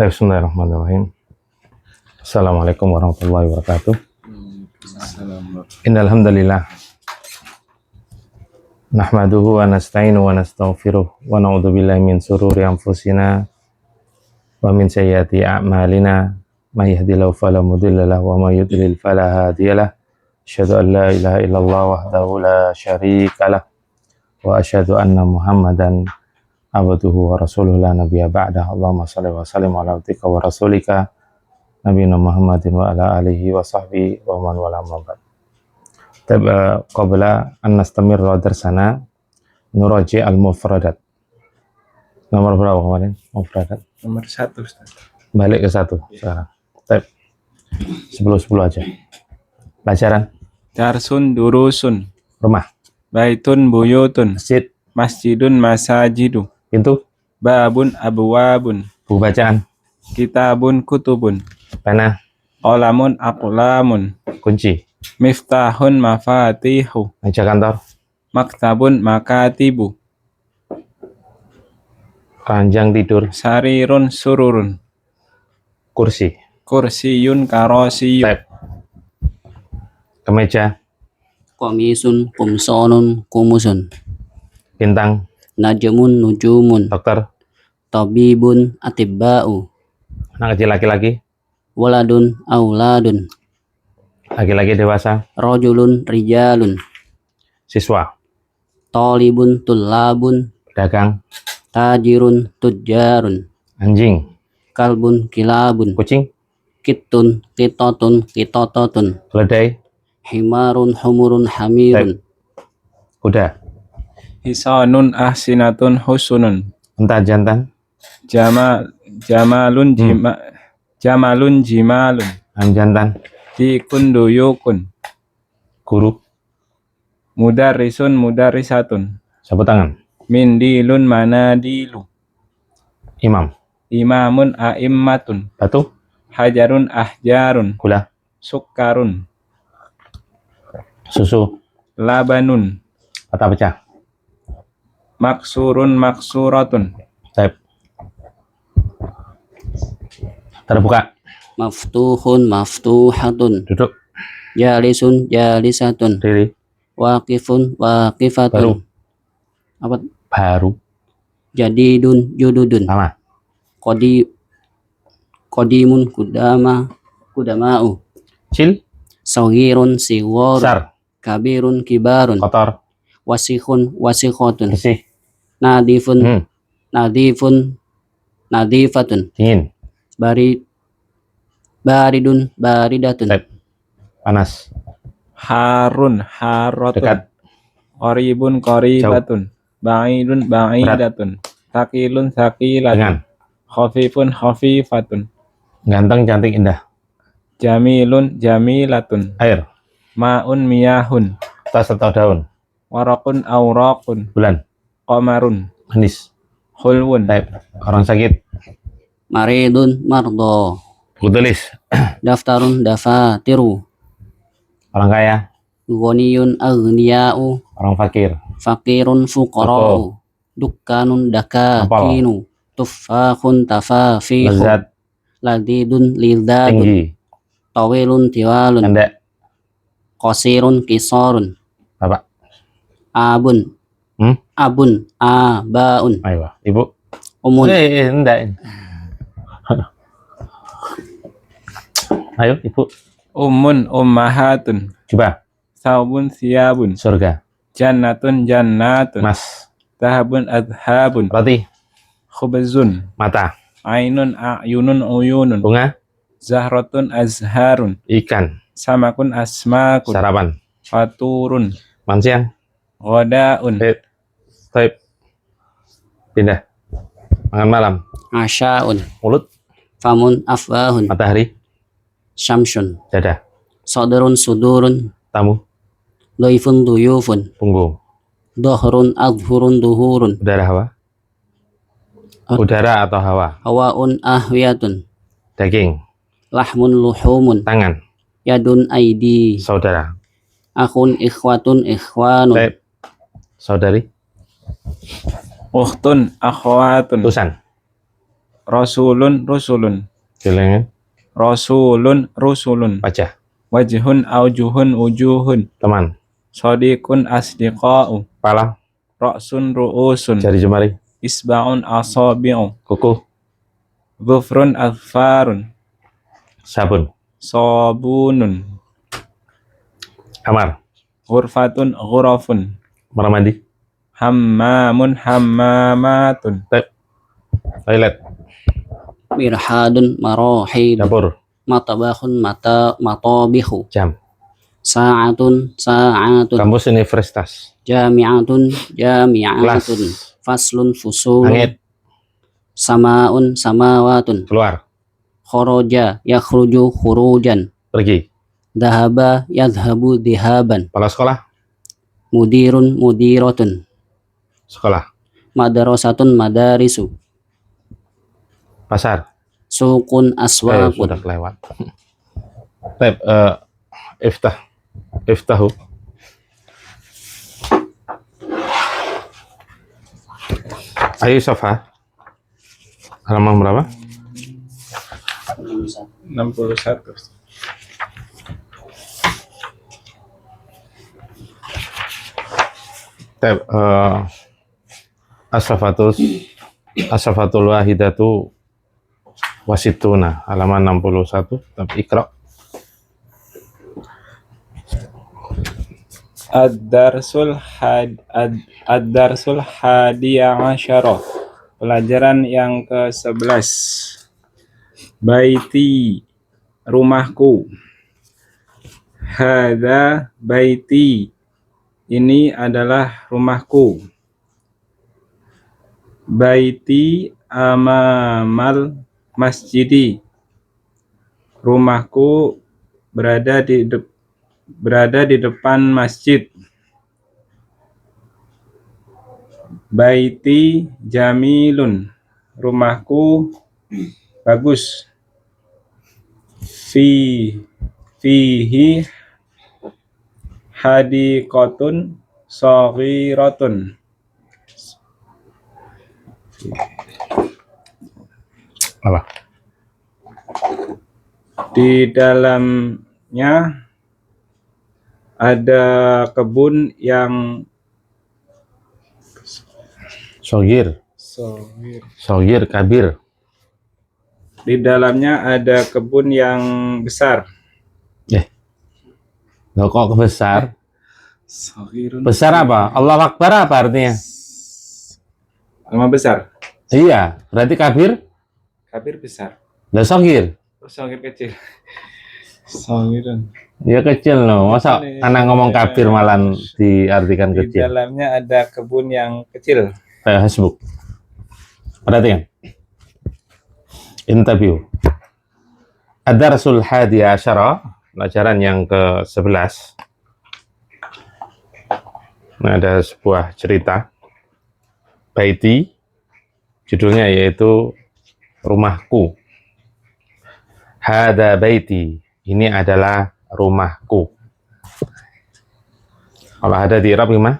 Bismillahirrahmanirrahim. Assalamualaikum warahmatullahi wabarakatuh. Innal hamdalillah nahmaduhu wa nasta'inu wa nastaghfiruh wa na'udzu billahi min shururi anfusina wa min sayyiati a'malina may yahdihillahu fala mudilla lahu wa may yudlil fala hadiyalah. Asyhadu an la ilaha illallah wahdahu la syarikalah wa asyhadu anna Muhammadan abduhu wa rasuluhu la nabiyya ba'dah. Allahumma shalli wa sallim ala abdika wa rasulika nabiyina Muhammadin wa ala alihi wa sahbihi wa man wala mabad. Qabla an nastamirra darsana nuraji al-mufradat. Nomor berapa kemarin? Mufradat Nomor 1, Ustaz. balik ke 1 sekarang. 10 aja. Pelajaran Darsun durusun, rumah, baitun buyutun, masjid, masjidun masajidu, pintu, babun abwabun, buku bacaan, kitabun kutubun, pena, qalamun aqlamun, kunci, miftahun mafatihu, meja kantor, maktabun makatibu, ranjang tidur, sarirun sururun, kursi, kursiyun karosiyun, tab, kemeja, Qamisun, qumsanun, qumusun, bintang, najmun, nujumun, dokter, tabibun, atibba'u, anak kecil laki-laki, waladun, auladun, laki-laki dewasa, rajulun, rijalun, siswa, talibun, tullabun, pedagang, tajirun, tujjarun, anjing, kalbun, kilabun, kucing, kittun, kitatun, kitatatun, keledai, himarun, humurun, hamirun, kuda, hisanun ahsinatun husunun, unta jantan, jamalun jimalun, ayam jantan, dikun duyukun, guru, mudarrisun mudarrisatun, sapu tangan, mindilun manadilu, imam, imamun a'immatun, batu, hajarun ahjarun, gula, sukkarun, susu, labanun, kata pecah, maksurun maksuratun, tab, terbuka, maftuhun, maftuhatun, duduk, jalisun, jalisatun, diri, waqifun, baru, waqifatun, apa? baru, Jadidun, jududun, lama, qadimun, kudama'u, kecil, saghirun, sighar, besar, kabirun, kibarun, kotor, wasikhun, wasikhotun, bersih, nadifun, nadifun, nadifatun, dingin, baridun, baridatun, tab, panas, harun haratun, dekat, qaribun qaribatun, ba'idun ba'idatun, thaqilun thaqilatun, dengan, khafifun khafifatun, ganteng, cantik, indah, jamilun jamilatun, air, ma'un miyahun, tas atau daun, waraqun awraqun, bulan, qamarun, manis, khulwun, tab, orang sakit, maridun, mardo, buku tulis, daftarun, dafatiru, orang kaya, ghaniyun, aghniya'u, orang fakir, fakirun, fuqara'u, dukkanun, dakakinu, tuffahun, tafafihu, lezat, ladidun, lidadun, tinggi, tawilun, tiwalun, pendek, qasirun, kisarun, bapak, abun, abun, abaun, ayo, ibu, umun, enggak, ayo, ibu, ummun ummahatun, coba, saubun siyabun, surga, jannatun jannatun, mas, dahabun adhabun, roti, khubzun, mata, ainun a'yunun uyunun, bunga, zahratun azharun, ikan, samakun asmakun, sarapan, faturun, makan siang, ghadaun, taib, pindah, makan malam, asya'un, mulut, famun, afwahun, matahari, syamsun, dada, sadrun, sudurun, tamu, doifun, duyufun, punggung, dohrun, adhurun, duhurun, udara, hawa, udara atau hawa, hawaun, ahwiyatun, daging, lahmun, luhumun, tangan, yadun, aidi, saudara, akhun, ikhwatun, ikhwanun, taib, saudari, ukhtun akhwatun, utusan, Rasulun rusulun. Jelengan. Rasulun rusulun. Baca. Wajhun aujuhun ujuhun. Teman. Shadiqun asdiqa'u. Kepala. Ra'sun ru'usun. Jari jemari. Isba'un asabi'u. Kuku. Dhufrun adfarun. Sabun. Sabunun. Kamar. Ghurfatun ghurafun. Kamar mandi. Hammamun hammamatun. Toilet. Mirhadun marahid. Dapur. Matabakhun matabihu. Jam. Sa'atun sa'atun. Kampus universitas. Jami'atun Kelas. jami'atun. Faslun fusulun. Langit. Sama'un samawatun. Keluar. Kharaja yakhruju khurujan. Pergi. Dhahaba yadhhabu dhihaban. Kepala sekolah. Mudirun mudiratun. Sekolah. Madrasatun madarisu. Pasar. Suqun Sudah aswaqun. kelewat. Baik, iftahu. Ayo Safa. Halaman berapa? 61. Baik, As-Safatul Wahidatu Wasituna, halaman 61. Iqra. Ad-darsul hadiya asyara. Pelajaran yang ke-11. Baiti, rumahku. Hadza baiti, ini adalah rumahku. Baiti amamal masjidi, rumahku berada di depan masjid. Baiti jamilun, rumahku bagus. Fihi hadiqatun saghiratun, Apa? di dalamnya ada kebun yang Sogir, kabir. di dalamnya ada kebun yang besar. Loh, kok besar? Saghirun. Besar apa? Allah Akbar apa artinya? Nama besar. Iya, berarti kabir. Kabir besar. Lah sogir. Saghir kecil. Saghirun. Ya kecil loh. Masa anak ngomong kabir malah diartikan Di kecil. dalamnya ada kebun yang kecil. Kayak hasbuk. Perhatikan. Interview. Ad-darsul hadiya asyara, pelajaran yang ke-11. Nah, ada sebuah cerita. Baiti, judulnya yaitu rumahku. Hada baiti, ini adalah rumahku. Kalau ada di Arab gimana?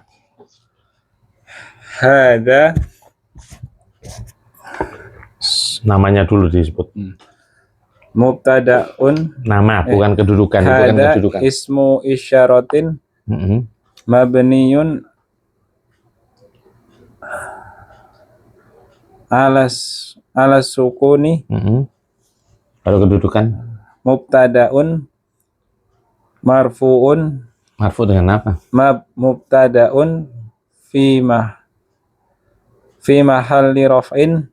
Hada, Namanya dulu disebut. mubtadaun. Nama, bukan kedudukan. Bukan Hada kedudukan. ismu isyaratin mabniun alas sukuni. Kalau kedudukan, Mubtadaun marfuun. marfu dengan apa? Mubtadaun fi mahalli raf'in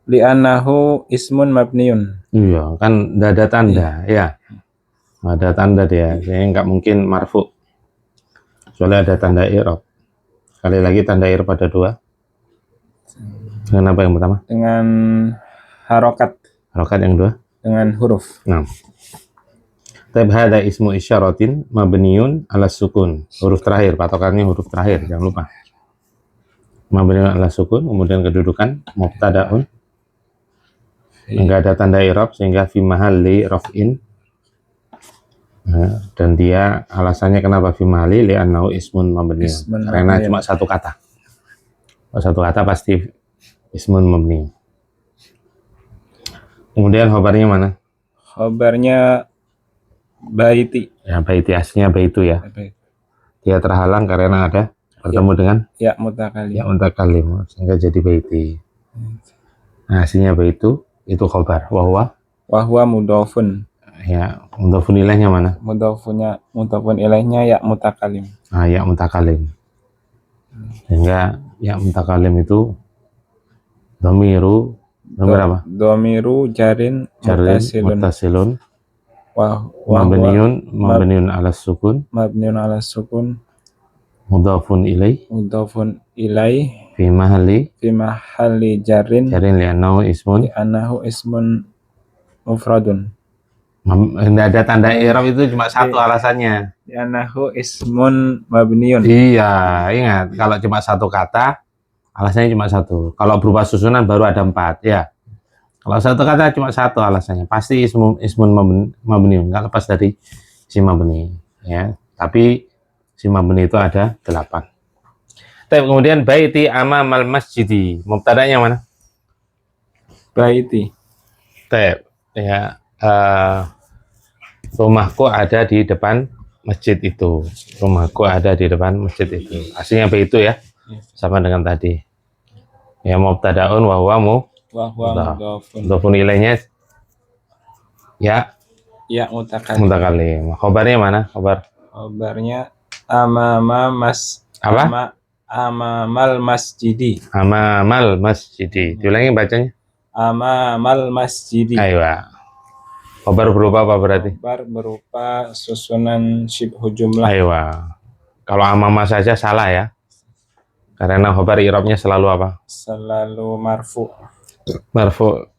li'annahu ismun mabniun. Iya, kan nggak ada tanda, ya. Nggak ada tanda dia, jadi nggak mungkin marfu. Soalnya ada tanda i'rab. Sekali lagi tanda i'rab pada dua. Dengan apa yang pertama? Dengan harokat. Harokat yang dua? Dengan huruf. Nah. Tab hada ismu isyaratin mabniun ala sukun. Huruf terakhir, patokannya huruf terakhir, jangan lupa. Mabniun ala sukun, kemudian kedudukan mubtadaun. Enggak ada tanda i'rab sehingga fi mahalli raf'in. Nah, dan dia alasannya kenapa fi mahalli li'annahu ismun mabniun. Karena cuma satu kata. Kalau satu kata pasti ismun mabni. Kemudian khobarnya mana? Khobarnya baiti. Ya, baiti aslinya baitu ya. Dia terhalang karena ada bertemu dengan Ya mutakalim. ya mutakalim sehingga jadi baiti. Nah, aslinya baitu itu khobar. Wahwa Wahwa mudhofun. ya mudhofun ilaihnya mana? Mudhofun ilaihnya ya mutakalim. Nah, ya mutakalim. Sehingga ya mutakalim itu domir apa? Domiru jarin Jarin mutasilun. mutasilun Wahwa mabniun ala sukun mabniun ala sukun. mudhafun Mudhofun ilaih. fi Fi mahalli jarin. jarin li'annahu ismun. Anahu ismun mufradun. Tidak ada tanda i'rab itu cuma satu alasannya. Anahu ismun mabniun. Iya, ingat kalau cuma satu kata alasannya cuma satu. Kalau berupa susunan baru ada 4 ya. Kalau satu kata cuma satu alasannya, pasti ismun mabniun, nggak lepas dari si mabni ya. Tapi si mabni itu ada 8. Kemudian baiti amamal masjidi, mubtada'nya mana? Baiti. Ya, rumahku ada di depan masjid itu. Rumahku ada di depan masjid itu. Aslinya baitu ya, sama dengan tadi. Ya, mubtada'un wa huwa mudhafun ilaihnya ya mutakalim. Khobarnya mana? Khobarnya amamal masjidi. Amamal masjidi. Diulangi bacanya. Amamal masjidi. Ayo. Khobar berupa apa berarti? Khobar berupa susunan syibhu jumlah. Ayo. Kalau amama saja salah ya. Karena khobar i'rabnya selalu apa? Selalu marfu. Marfu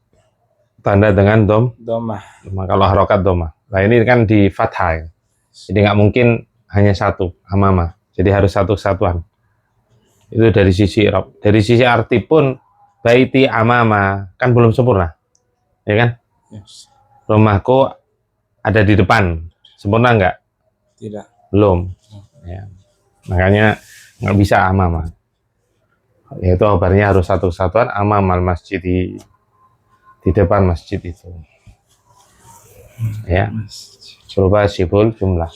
tanda dengan Domah. Kalau harokat domah. Nah ini kan di fathah ya. Jadi nggak mungkin hanya satu amama. Jadi harus satu kesatuan. Itu dari sisi i'rab. Dari sisi arti pun baiti amama kan belum sempurna. Ya kan? Yes. Rumahku ada di depan. Sempurna nggak? Tidak. Belum. Ya. Makanya nggak bisa amama. Yaitu kabarnya harus satu kesatuan amamal masjid di depan masjid itu. Ya. Berupa syibhul jumlah.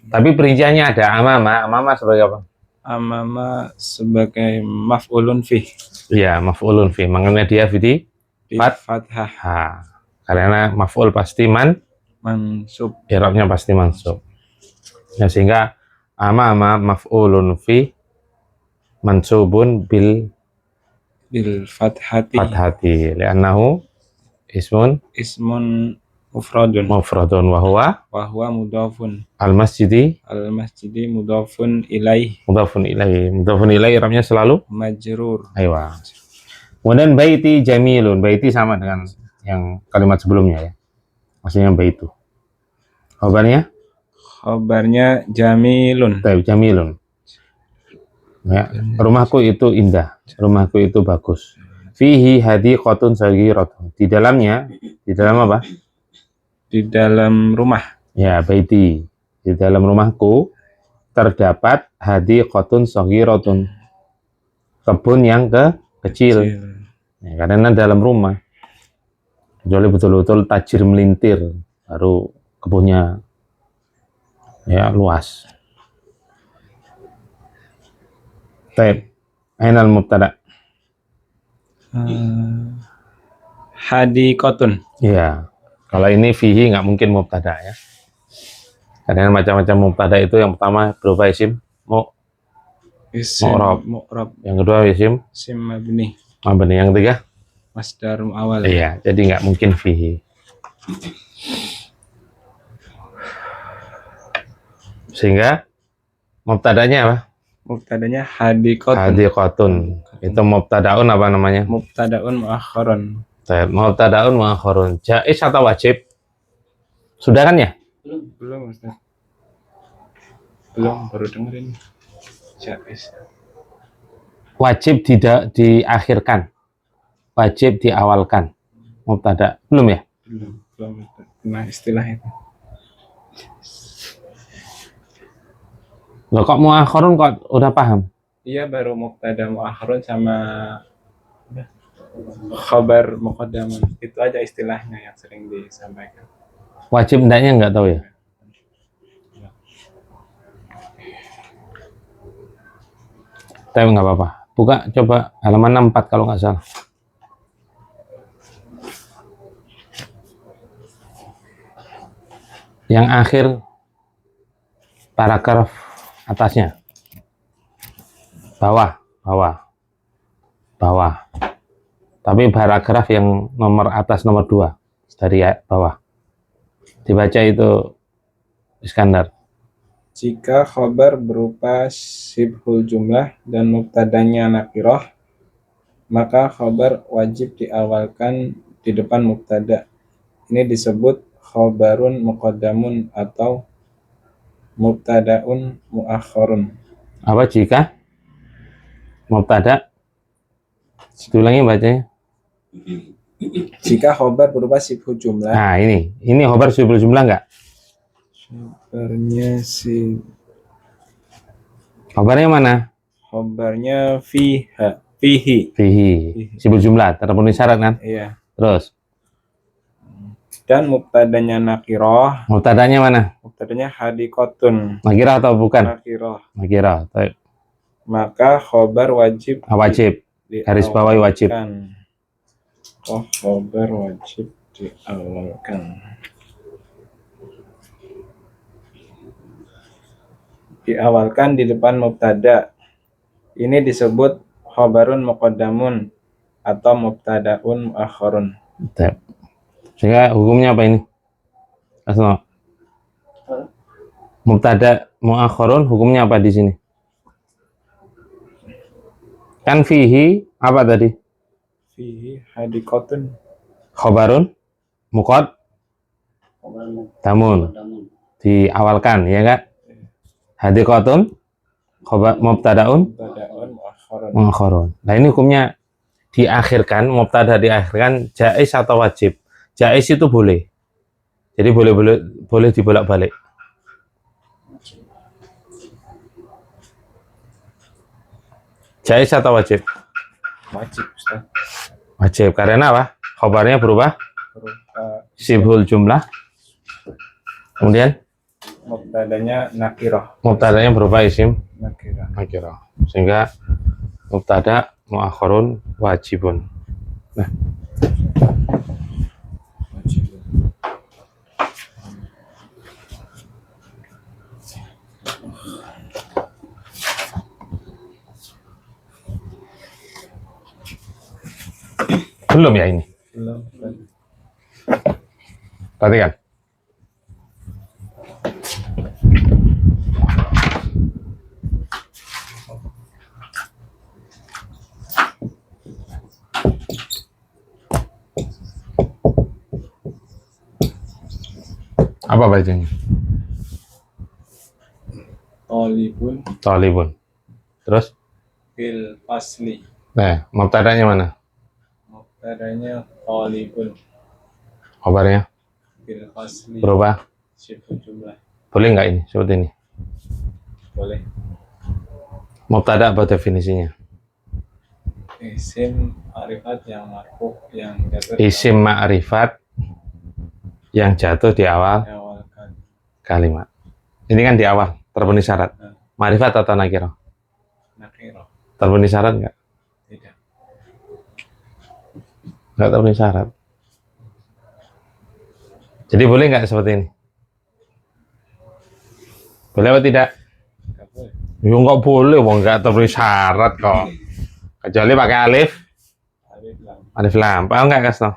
Tapi perinciannya ada amama sebagai apa? Amama sebagai maf'ulun fi. Iya, maf'ulun fi. Makanya dia di fathah. Karena maf'ul pasti mansub. i'rabnya pasti mansub. Ya, sehingga amama maf'ulun fi mansubun bil fathati li'annahu ismun mufradun wa huwa mudhafun al masjidi mudhafun ilaih i'rabnya selalu majrur. Aywa. Kemudian baiti jamilun, baiti sama dengan yang kalimat sebelumnya ya, maksudnya baitu. Khobarnya jamilun. Jamilun. Ya, rumahku itu indah, rumahku itu bagus. Fihi hadiqatun saghiratun. Di dalam apa? Di dalam rumah. Ya, baiti. Di dalam rumahku terdapat hadiqatun saghiratun. Kebun yang kecil. Ya, karena dalam rumah. Kecuali betul-betul tajir melintir, baru kebunnya ya luas. Ainal mubtada. Hadiqatun. Iya. Kalau ini fihi nggak mungkin mubtada ya. Karena macam-macam mubtada itu yang pertama berupa isim mu'rab. Yang kedua isim mabni. Yang ketiga masdar awal. Iya, jadi nggak mungkin fihi. Sehingga mubtadanya apa? Mubtadanya hadiqatun. Itu mubtadaun apa namanya? Mubtadaun muakhkharun. Mubtadaun muakhkharun. Jaiz atau wajib? Sudah kan ya? Belum Ustaz. Belum, baru dengerin. Jaiz. Wajib tidak diakhirkan. Wajib diawalkan. Mubtada. Belum ya? Belum. Nah, istilah itu. Loh, kok muakhkharun kok udah paham? Iya, baru mubtada muakhkharun sama Khabar muqaddamun. Itu aja istilahnya yang sering disampaikan. Wajib hendaknya nggak tahu ya? Tapi nggak apa-apa. Buka coba halaman 64 kalau nggak salah. Yang akhir paragraf atasnya. Bawah. Tapi paragraf yang nomor atas nomor 2 dari bawah. Dibaca itu Iskandar. Jika khabar berupa sibhul jumlah dan mubtadanya nakirah, maka khabar wajib diawalkan di depan mubtada. Ini disebut khabarun muqaddamun atau mubtadaun muakhkharun. Apa jika mubtada? Diulangi bacanya. Jika khabar berupa sibhul jumlah, Nah, ini khobar sibul jumlah nggak? khabarnya Khobarnya mana? khabarnya fihi. Fihi. Sibul jumlah, terpenuhi syarat kan? Iya. Terus, Dan mubtadanya nakirah, mubtadanya mana? mubtadanya hadikotun Nakirah atau bukan? nakirah. Nakirah. Maka khabar wajib Wajib. Garis bawahi wajib. Khabar wajib diawalkan. Diawalkan di depan mubtada. Ini disebut khabarun muqaddamun atau mubtadaun muakhkharun. Sehingga hukumnya apa ini? Asma. Mubtada muakhkharun hukumnya apa di sini? Kan fihi apa tadi? Fihi hadikotun. Khobarun muqaddamun. Diawalkan, ya kan? Hadikotun khobar mubtadaun Mubtadaun muakhkharun. muakhkharun. Nah, ini hukumnya diakhirkan, mubtada diakhirkan, jaiz atau wajib? Jaiz itu boleh. Jadi boleh dibolak-balik. Jaiz atau wajib? Wajib, Ustaz. Wajib. Karena apa? Khobarnya berubah Berupa sibhul jumlah. Kemudian mubtadanya nakirah. mubtadanya berupa isim Nakirah. nakirah. Sehingga mubtada muakhkharun wajibun. Nah, Wajib. belum ya ini. Belum. Perhatikan. Apa bacanya? Talibun Talibun. Terus? bil asli. Nah, mubtadanya mana? Mubtadanya talibun Khobarnya bil asli. berubah. Sibhul jumlah. Boleh nggak ini? Seperti ini. Boleh. Mubtada apa definisinya? Isim ma'rifat yang marfu yang jatuh Isim ma'rifat yang jatuh di awal diawalkan. kalimat. Ini kan di awal, terpenuhi syarat. Ma'rifat atau nakirah? Nakirah. Terpenuhi syarat nggak? Tidak. Nggak terpenuhi syarat. Jadi boleh nggak seperti ini? Boleh apa tidak? Nggak boleh. Ya nggak boleh, wong nggak terpenuhi syarat kok. Kecuali pakai alif, Alif lam. alif lam. Paham nggak, Kasno?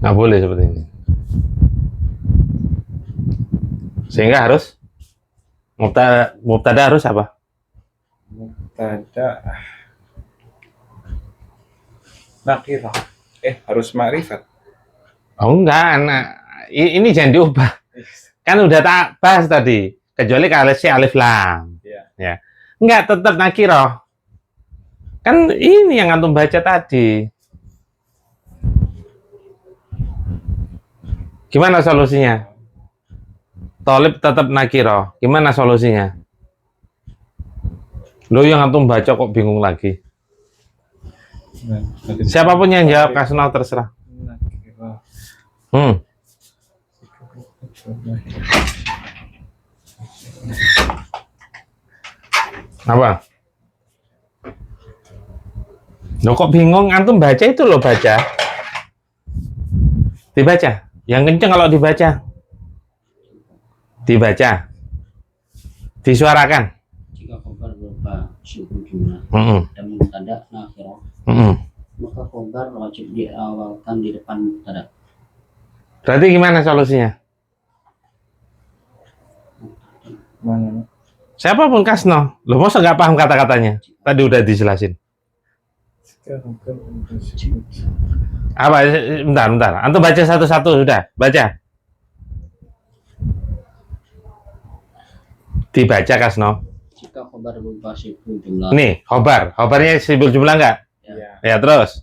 Nggak boleh seperti ini. Sehingga harus mubtada harus apa? Mubtada nakirah. Harus ma'rifat. Oh enggak, ini jangan diubah. Kan udah tak bahas tadi. Kecuali kalau si alif lam. Iya. Ya. Enggak, tetap nakirah. Kan ini yang antum baca tadi. Gimana solusinya? Tolib tetap nakirah. Gimana solusinya? Lo yang antum baca kok bingung lagi. Siapapun yang jawab Kasno terserah. Nakiro. Apa? Lo kok bingung? Antum baca itu loh, baca. Dibaca. Yang kenceng kalau dibaca. Dibaca. Disuarakan. Jika khobar berupa syibul jumlah dan mubtada nakirah, maka khobar wajib diawalkan di depan mubtada. Berarti gimana solusinya? Mana? Siapapun Kasno. Lo masa nggak paham kata-katanya? Tadi udah dijelasin. Apa? Bentar. Antum baca satu-satu sudah. Baca. Dibaca Kasno. Jika khobar berupa syibul jumlah Nih, khobarnya sibuk jumlah nggak? Ya. Ya terus.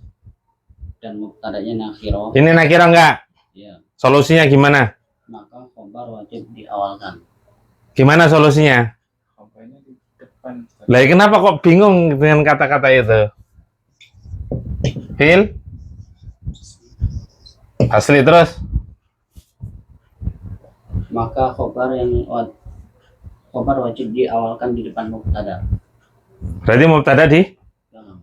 dan mubtadanya nakirah, Ini nakira nggak? ya, Solusinya gimana? maka khobar wajib diawalkan. Gimana solusinya? Kampanye di depan. Lah kenapa kok bingung dengan kata-kata itu? Fil? Asli terus? Maka khobar wajib diawalkan di depan mubtada. Berarti mubtada di? Dalam.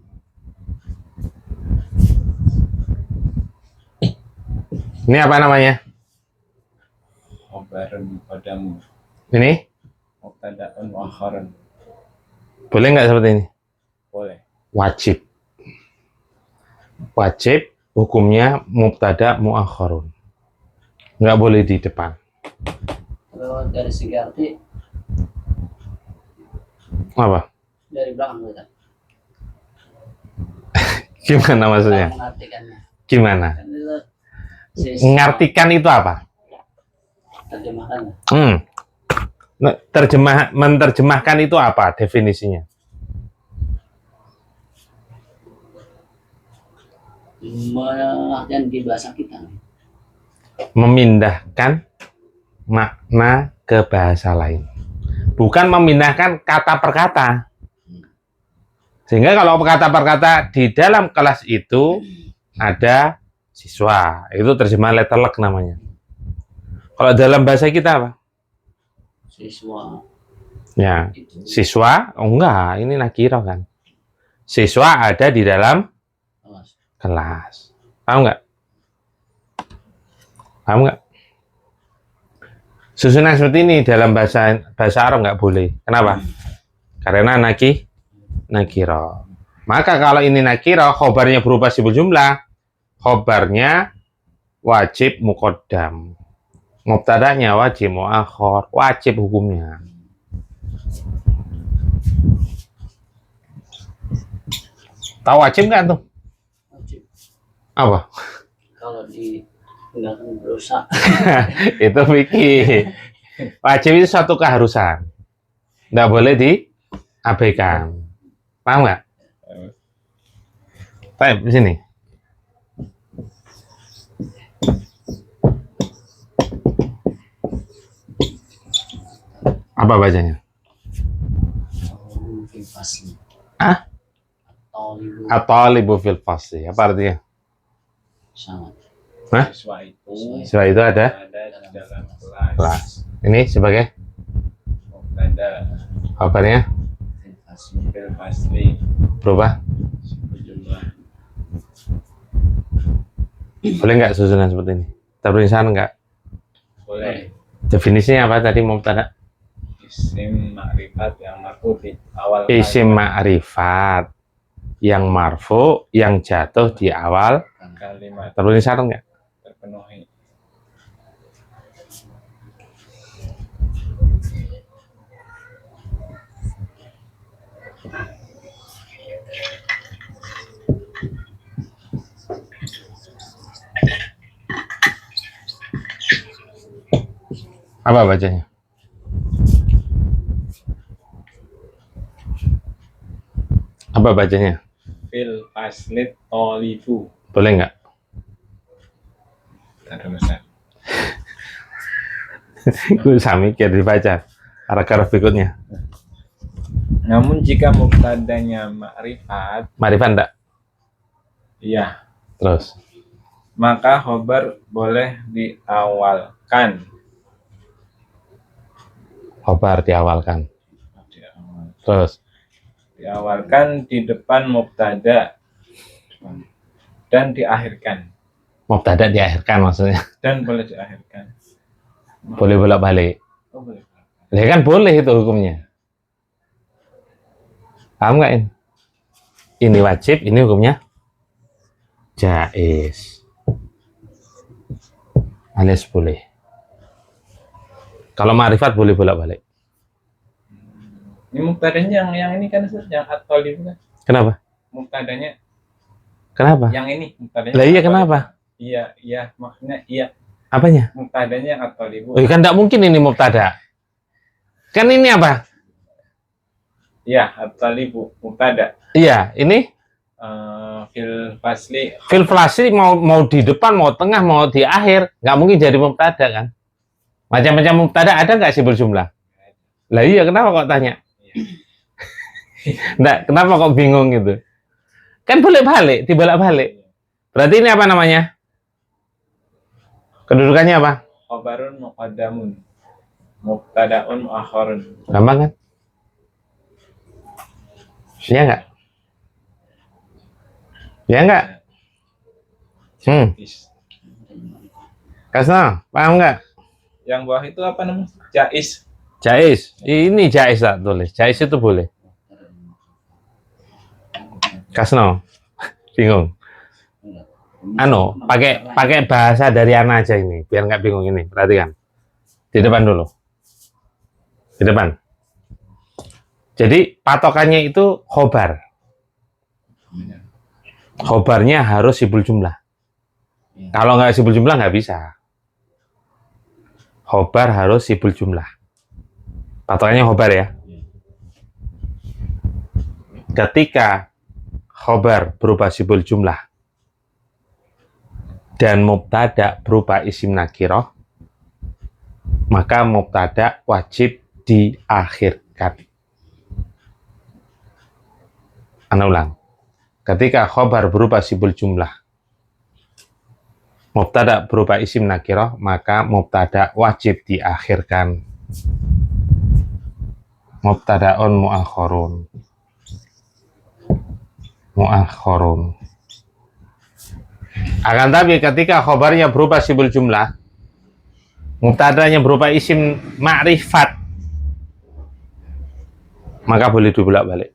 Ini apa namanya? Khobarun padamu. Ini? Mubtada'un wa khabarun. Boleh nggak seperti ini? Boleh. Wajib. Wajib hukumnya mubtada muakhirun. Nggak boleh di depan. Kalau dari segi arti Apa? dari belakang kita. Gimana maksudnya? Mengartikannya. Gimana? Kan itu sisi Mengartikan itu apa? terjemahkan. Menerjemahkan itu apa definisinya? Mengartikan di bahasa kita. Memindahkan makna ke bahasa lain. Bukan memindahkan kata per kata. Sehingga kalau kata per kata di dalam kelas itu ada siswa, itu terjemahan letterlock namanya. Kalau dalam bahasa kita apa? Siswa. Ya, Itu siswa, oh enggak, ini nakiro kan. Siswa ada di dalam kelas. kelas. Paham nggak? Paham nggak? Susunan seperti ini dalam bahasa Arab nggak boleh. Kenapa? Karena nakiro. Maka kalau ini nakiro, khobarnya berupa sibuk jumlah, khobarnya wajib muqaddam. Mubtadanya wajib muakhir, wajib hukumnya. Tahu wajib nggak tuh? Wajib. Apa? Kalau di tinggalkan berusaha. Itu fikih. Wajib itu suatu keharusan. Nggak boleh diabaikan. Paham nggak? Baik, di sini. Apa bacanya? Ah? At-talibu fil fasli. Apa artinya? Sangat. Hah? Siswa itu Siswa itu ada ada di dalam kelas. kelas. Ini sebagai Mubtada kabarnya fil fasli berubah. berjumlah. Boleh nggak susunan seperti ini? Tulisan nggak? Boleh. Definisinya apa tadi mubtada? Isim ma'rifat yang marfu di awal Isim ma'rifat yang marfu yang jatuh di awal kalimat tulisan nggak? terpenuhi. Apa bacanya? Apa bacanya? Fil faslit tolibu. Boleh nggak? Ada Ustaz. Gue sami mikir dibaca paragraf berikutnya. Namun jika mubtadanya ma'rifat Marifan enggak? Iya. Terus Maka khobar boleh diawalkan. khobar diawalkan. Terus Diawalkan di depan mubtada dan diakhirkan. mubtada diakhirkan maksudnya. Dan boleh diakhirkan. Boleh bolak-balik. Oh, boleh. Ya kan boleh itu hukumnya. Paham nggak ini? Ini wajib, ini hukumnya jaiz. Alias boleh. Kalau ma'rifat boleh bolak-balik. Ini mubtadanya yang ini kan Ustaz, yang at-talib kan. Kenapa? Mubtadanya Kenapa? yang ini, mubtadanya. Lah iya at-talib. kenapa? Iya, maksudnya iya. Apanya? Mubtadanya yang at-talib. Oh, kan tidak mungkin ini mubtada. Kan ini apa? Iya, at-talib mubtada. Iya, ini Fil fasli fil fasli mau di depan, mau tengah, mau di akhir, nggak mungkin jadi mubtada kan? Macam-macam mubtada ada nggak sih berjumlah? Lah iya, kenapa kok tanya? Nggak, kenapa kok bingung gitu? Kan boleh balik, dibolak-balik. Berarti ini apa namanya? Kedudukannya apa? khobarun muqaddamun. Mubtadaun muakhirun. Gampang kan? Iya nggak? Ya nggak? Kasno, paham nggak? Yang bawah itu apa namanya? Jais. Jais. Ini jais tak tulis. Jais itu boleh. Kasno. Bingung. Anu, pakai bahasa dari Ana aja ini, biar nggak bingung ini. Perhatikan. Di depan dulu. Di depan. Jadi patokannya itu khobar. Khobarnya harus sibul jumlah. Kalau nggak sibul jumlah nggak bisa. Khobar harus sibul jumlah. Patokannya khobar ya. Ketika khobar berupa sibul jumlah dan mubtada berupa isim nakiroh, maka mubtada wajib diakhirkan. Ana ulang. Ketika khobar berupa sibul jumlah, mubtada berupa isim nakiroh, maka mubtada wajib diakhirkan. Mubtadaun muakhorun. Muakhorun. Akan tapi ketika khobarnya berupa sibul jumlah, mubtadanya berupa isim ma'rifat, maka boleh dibolak-balik.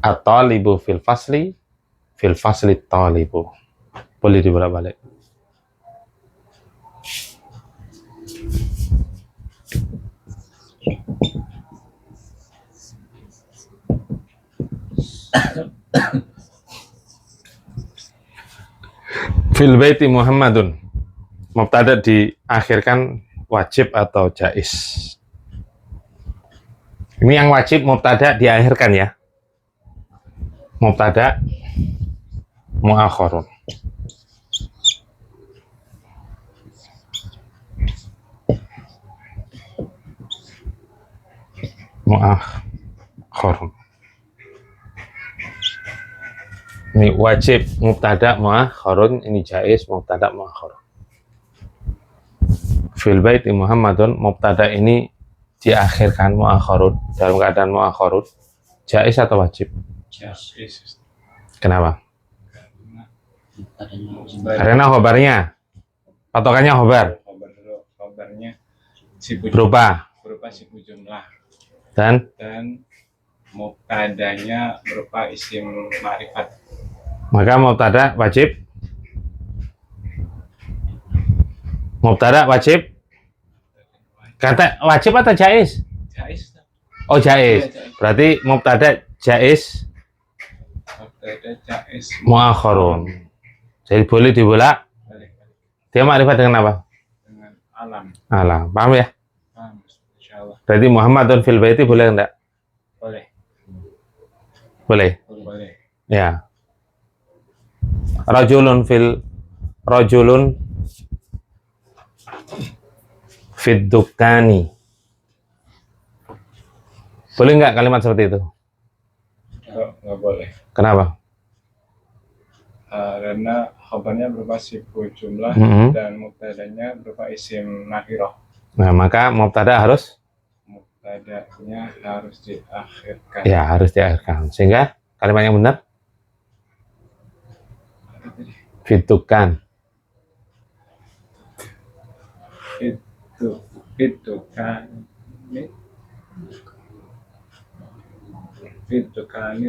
At-talibu fil fasli talibu. Boleh dibolak-balik. Fil baiti Muhammadun. Mubtada diakhirkan wajib atau jaiz. Ini yang wajib mubtada diakhirkan ya. Mubtada muakhorun. Muakhorun. Ini wajib mubtada muakhorun, ini jaiz mubtada muakhorun. Fil baiti Muhammadun, mubtada ini diakhirkan muakhorun, dalam keadaan muakhorun, jaiz atau wajib? Jais. Kenapa? Karena khobarnya, patokannya khobar Khobarnya sibul berupa sibul jumlah dan mubtadanya berupa isim ma'rifat. maka mubtada wajib. Mubtada wajib. Kata wajib atau jaiz? Jais. Oh jaiz. Berarti mubtada jaiz Mubtada jais. muakhorun. Jadi boleh dibolak. Dia ma'rifat dengan apa? Dengan alam. Alam. Paham ya? Paham, insyaallah. Berarti Muhammadun fil baiti boleh enggak? Boleh. Boleh. Boleh. Ya. Rajulun fid dukkani. Boleh nggak kalimat seperti itu? Nggak boleh. Kenapa? Karena khabarnya berupa sifat jumlah dan mubtadanya berupa isim nakirah. Nah, maka mubtada harus Mubtadanya harus diakhirkan. ya harus diakhirkan. Sehingga kalimat yang benar fitukan. Fitukani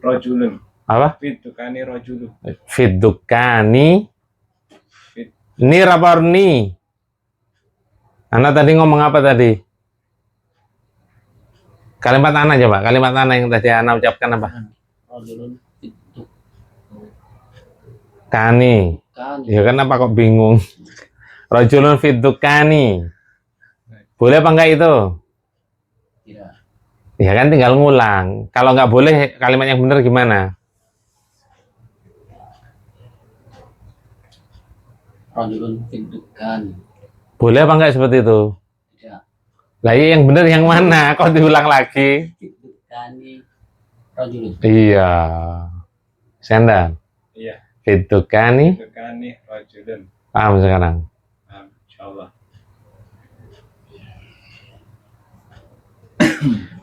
rojulun. Apa? Fitukani rojulun. Fitukani. Ni rapor ni. Anda tadi ngomong apa tadi? Kalimat ana coba. Kalimat ana yang tadi ana ucapkan apa? Rajulun itu Kani. kan Ya kenapa kok bingung? Rajulun fitukani. Boleh apa enggak itu? tidak. Ya kan tinggal ngulang. Kalau nggak boleh, kalimat yang benar gimana? Rajulun itu kan Boleh apa enggak seperti itu? tidak. Lah iya, yang benar yang mana? Kok diulang lagi? Itu kani rajulun. Iya. Sendal. Iya. Fitukani. Fitukani rojulun. Paham sekarang? Insyaallah.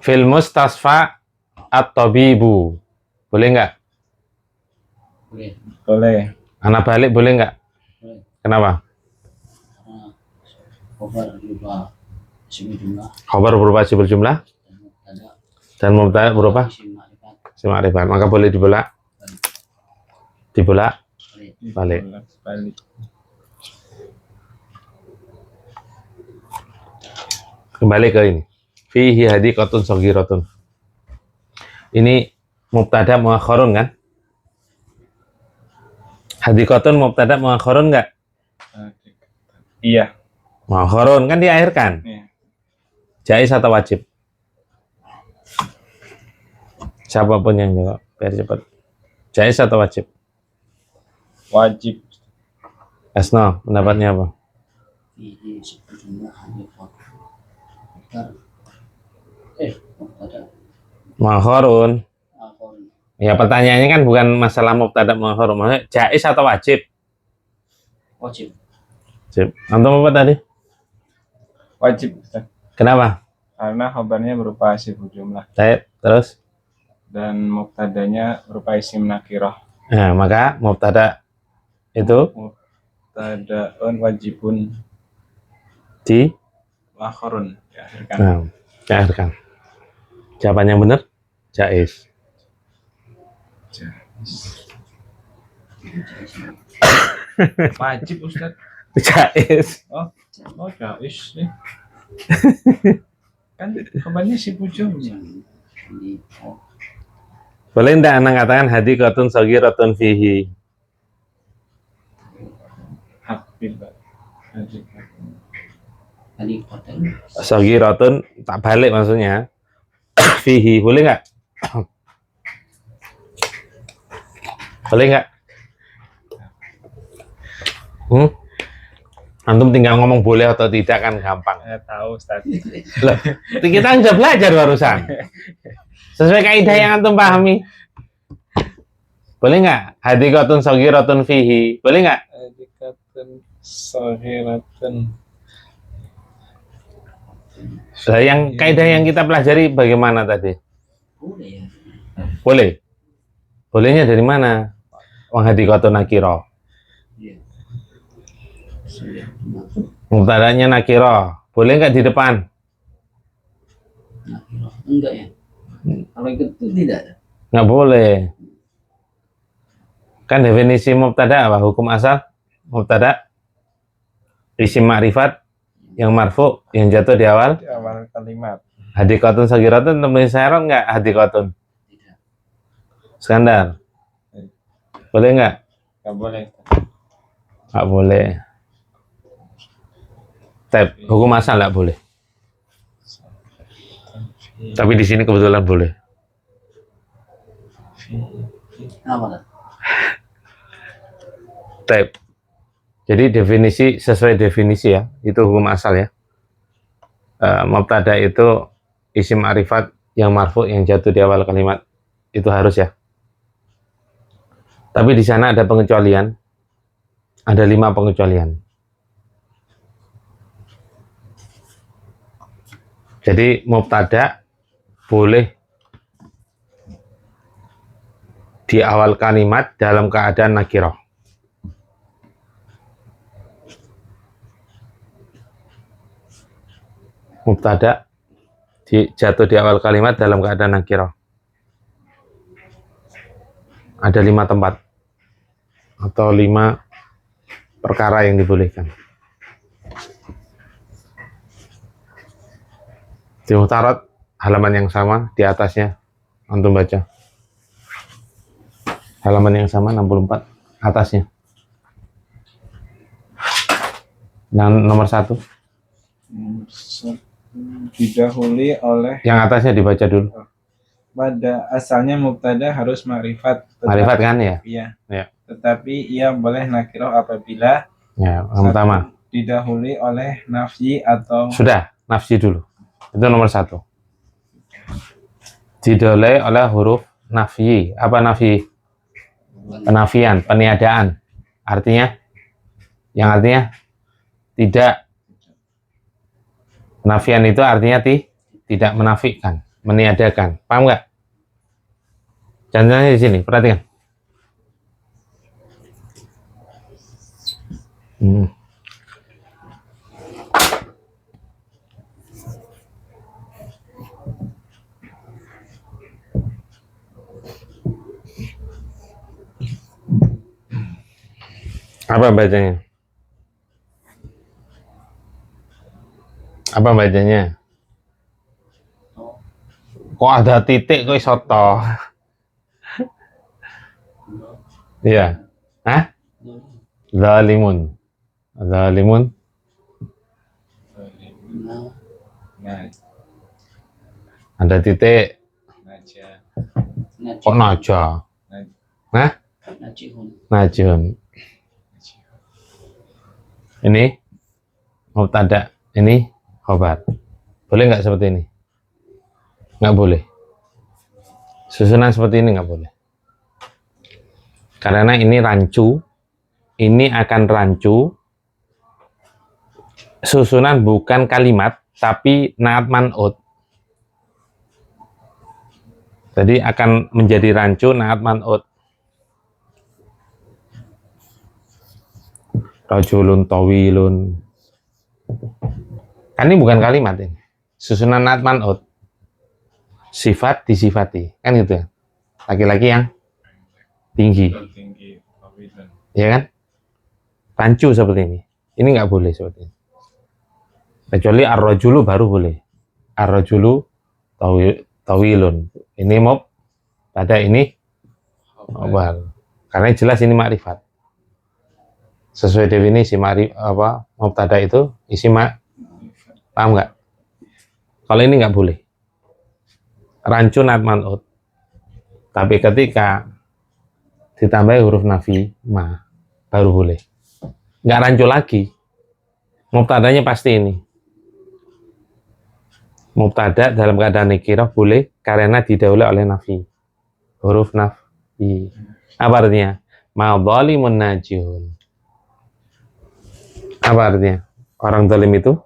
Fil mustasfa at-tabibu. Boleh nggak? Boleh. Boleh. Anak balik boleh nggak? Boleh. Kenapa? Karena khabar berupa isim jumlah Khabar berupa sifat jumlah dan mubtada dan mubtada berupa isim ma'rifat. isim ma'rifat. Maka boleh dibolak. Dibolak balik. Balik. Kembali ke ini. Fihi hadiqatun saghiratun. Ini mubtada muakhkharun kan? Hadiqatun mubtada muakhkharun enggak? Iya. Muakhkharun kan diakhirkan. Iya. Jaiz atau wajib? Siapapun yang jawab, biar cepat. Jaiz atau wajib? Wajib. Esno, pendapatnya apa? Fihi jumlah ma'rifat. Mubtada Muakhkharun. akhir Ya pertanyaannya kan bukan masalah mubtada muakhkharun, maksudnya jaiz atau wajib? wajib. Wajib. Antum apa tadi? Wajib, Ustaz. Kenapa? Karena khabarnya berupa sifat jumlah Baik, terus? dan mubtadanya berupa isim nakirah. Nah, maka mubtada itu Mubtadaun wajibun di akharun diakhirkan. nah, diakhirkan. Jawaban yang benar jaiz. Wajib, Ustaz. Jaiz. Oh, jaiz nih. Kan khabarnya sifat jumlah. Boleh enggak anak katakan hadiqatun saghiratun fihi? Hakbil. Tadi kotel Saghiratun tak balik maksudnya. Fihi, boleh enggak? Boleh enggak? Antum tinggal ngomong boleh atau tidak kan gampang. Saya tahu, Ustaz. Loh, kita kan udah belajar barusan. Sesuai kaidah yang antum pahami. Boleh nggak? Hadiqatun saghiratun fihi. Boleh nggak? Hadiqatun saghiratun. Nah, yang kaidah yang kita pelajari bagaimana tadi? boleh ya. Boleh. Bolehnya dari mana? Wang hadiqatun nakira. Iya. Mubtadanya nakira. Boleh nggak di depan? Enggak ya. Kalau itu tidak. Nggak boleh. Kan definisi mubtada apa? Hukum asal mubtada isim ma'rifat yang marfu yang jatuh di awal Di awal kalimat. hadiqatun saghiratun temuin syarat nggak hadiqatun? Tidak. Skandar. Boleh nggak? Nggak boleh. Nggak boleh. Hukum asal nggak boleh. Tapi di sini kebetulan boleh. Apa kan? Tab. Jadi definisi sesuai definisi ya, itu hukum asal ya. Mubtada itu isim ma'rifat yang marfu yang jatuh di awal kalimat itu harus ya. Tapi di sana ada pengecualian. Ada 5 pengecualian. Jadi mubtada boleh di awal kalimat dalam keadaan nakirah. Mubtada jatuh di awal kalimat dalam keadaan nakirah. Ada 5 tempat atau 5 perkara yang dibolehkan. Di Muhtarat halaman yang sama di atasnya antum baca. Halaman yang sama 64 atasnya. Dan nomor 1. Didahului oleh, Yang atasnya dibaca dulu. pada asalnya mubtada harus ma'rifat. Ma'rifat kan ya? Iya. Ya. Tetapi ia boleh nakirah apabila Ya, yang pertama. Didahului oleh nafyi atau Sudah, nafsi dulu. Itu nomor 1. Didahului oleh huruf nafyi. Apa nafyi? Penafian, peniadaan. Artinya? Yang artinya tidak. Penafian itu artinya tidak menafikan, meniadakan. Paham nggak? Contohnya di sini, perhatikan. Apa bacanya? Apa bacanya? Kok ada titik kok iso to? Iya. Hah? Zalimun. Zalimun. nah, Ada titik. naja. Kok naja? Hah? Najun. Ini mubtada. Ini khobar. Boleh nggak seperti ini? Nggak boleh. Susunan seperti ini nggak boleh. Karena ini rancu. Ini akan rancu. Susunan bukan kalimat, tapi naat man'ut. Jadi akan menjadi rancu naat man'ut. Rajulun tawilun. Kan ini bukan kalimat ini. Susunan naat man'ut. Sifat disifati. Kan gitu ya. Laki-laki yang tinggi. Ya kan? Rancu seperti ini. Ini nggak boleh seperti ini. Kecuali ar-rajulu baru boleh. Ar-rajulu tawilun. Ini pada ini khobar. Karena jelas ini makrifat. Sesuai definisi mubtada itu isi paham nggak? Kalau ini nggak boleh. Rancu naat man'ut. Tapi ketika ditambah huruf nafi baru boleh. Nggak rancu lagi. Mubtadanya pasti ini. Mubtada dalam keadaan nakirah boleh karena didahului oleh nafi. Huruf nafi. Apa artinya? Ma dzalimun najihun. Apa artinya? Orang zalim itu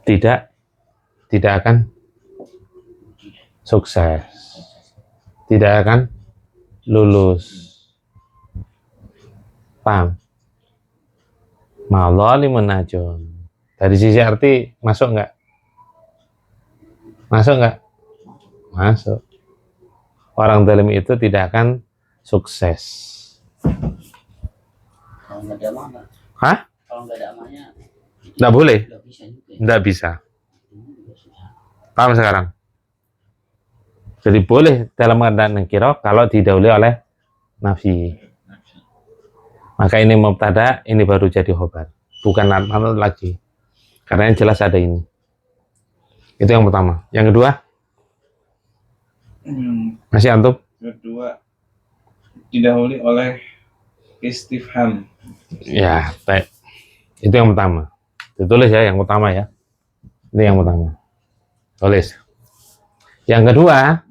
tidak akan sukses. Tidak akan lulus. Paham? Ma dzalimun najihun. Dari sisi arti masuk nggak? Masuk nggak? Masuk. Orang zalim itu tidak akan sukses. Kalau nggak ada amanah. Hah? Kalau nggak ada amanahnya. Nggak boleh. Nggak bisa juga. Nggak bisa. Paham sekarang? Jadi boleh dalam keadaan nakirah kalau didahului oleh nafi. Maka ini mubtada, ini baru jadi khobar. Bukan naat man'ut lagi. Karena yang jelas ada ini. Itu yang pertama. Yang kedua? Masih antum? Kedua, didahului oleh istifham. Ya, baik. Itu yang pertama. Ditulis ya, yang pertama ya. Ini yang pertama. Tulis. Yang kedua,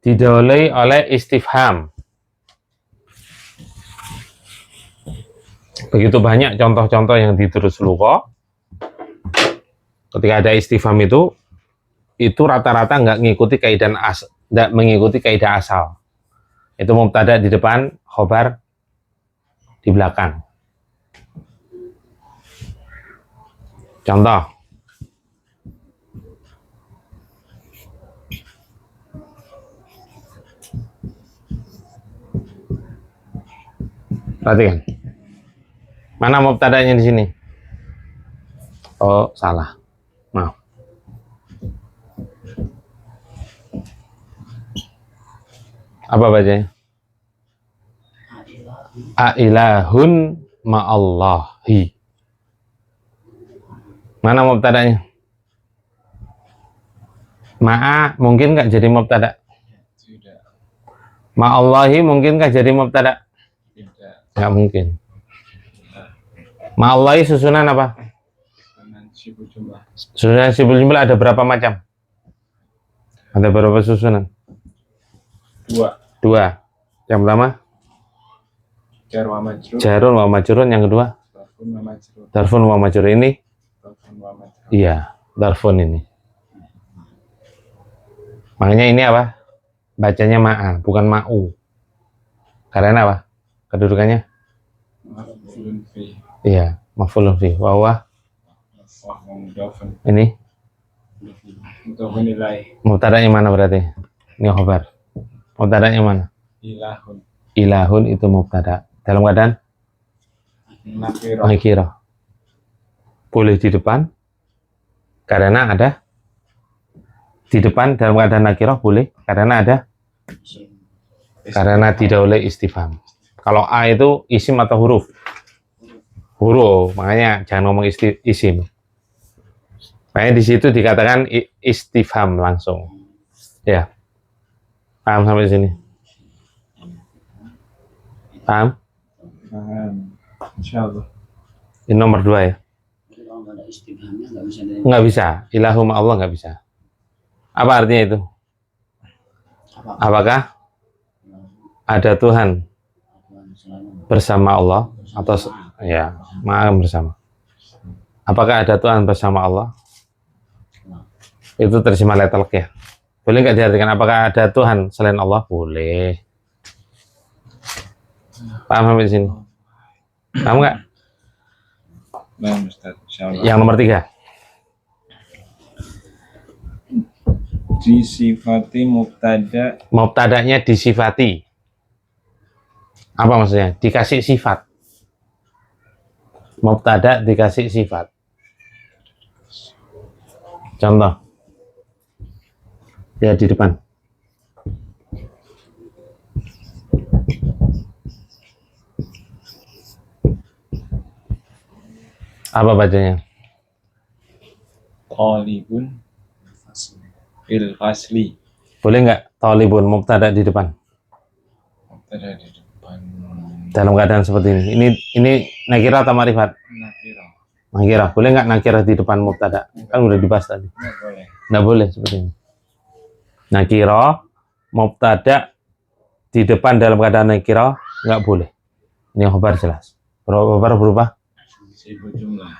didahului oleh istifham. Begitu banyak contoh-contoh yang di Durus Lugha. Ketika ada istifham itu rata-rata nggak mengikuti kaidah asal. Itu mubtada di depan, khobar di belakang. Contoh. Perhatikan. Mana mubtadanya di sini? Oh, salah. Maaf. Apa bacanya? Ailahun ma'allahi. Mana mubtadanya? Ma'a mungkin nggak jadi mubtada? Tidak. Ma'allahi mungkin nggak jadi mubtada? Tidak. Nggak mungkin. Ma'allahi susunan apa? Susunan sibuk jumlah. Susunan sibuk jumlah ada berapa macam? Ada berapa susunan? Dua. Yang pertama? Jar wa majrur. Jarun wa majrun. Yang kedua? Darfun wa majrur. Darfun wa majrur. Ini? Darfun wa majrur. Iya, darfun ini. Makanya ini apa? Bacanya ma'a, bukan ma'u. Karena apa? Kedudukannya? Maf'ulun fi. Iya, maf'ulun fi. Wa huwa? Wa mudhafun. Ini? Mudhafun ilaih. Mubtada'nya mana berarti? Ini khobar. Mubtada'nya mana? Ilahun. Ilahun itu mubtada. Dalam keadaan? Nakirah. Nakirah. Boleh di depan? Karena ada di depan dalam keadaan nakirah boleh karena ada karena didahului istifham. Kalau a itu isim atau huruf? Huruf, makanya jangan ngomong isim. Makanya di situ dikatakan istifham langsung. Ya. Paham sampai sini? Paham? Paham. Insyaallah. Ini nomor 2 ya. Kalau nggak ada istifhamnya nggak bisa dari Nggak bisa. Ilahum Allah nggak bisa. Apa artinya itu? Apakah ada Tuhan bersama Allah atau ya maha bersama? Apakah ada Tuhan bersama Allah? Itu terjemah letalek ya. Boleh nggak diartikan apakah ada Tuhan selain Allah? Boleh. Paham sampai sini? Paham nggak? Nah, Ustaz, insyaallah. Yang nomor 3. Disifati mubtada. Mubtadanya disifati. Apa maksudnya? Dikasih sifat. Mubtada dikasih sifat. Contoh. Ya di depan. Apa bacanya? Talibun fil fasli. Boleh nggak talibun mubtada di depan? Mubtada di depan. Dalam keadaan seperti ini. Ini nakirah atau ma'rifat? Nakirah. Nakirah. Boleh nggak nakirah di depan mubtada? Kan udah dibahas tadi. Nggak boleh. Nggak boleh seperti ini. Nakirah mubtada di depan dalam keadaan nakirah nggak boleh. Ini khobar jelas. Berubah. Sibuk jumlah.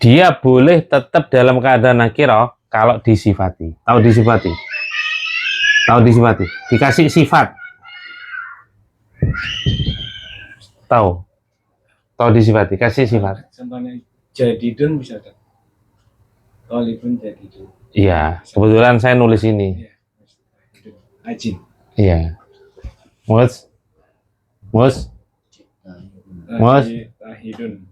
Dia boleh tetap dalam keadaan nakirah kalau disifati. Tahu disifati? Tahu disifati? Dikasih sifat. Tahu? Tahu disifati? Kasih sifat. Contohnya jadidun bisa tak? Talibun jadidun. Iya. Kebetulan saya nulis ini. Iya. Ajin. Iya. Mus. Tahidun.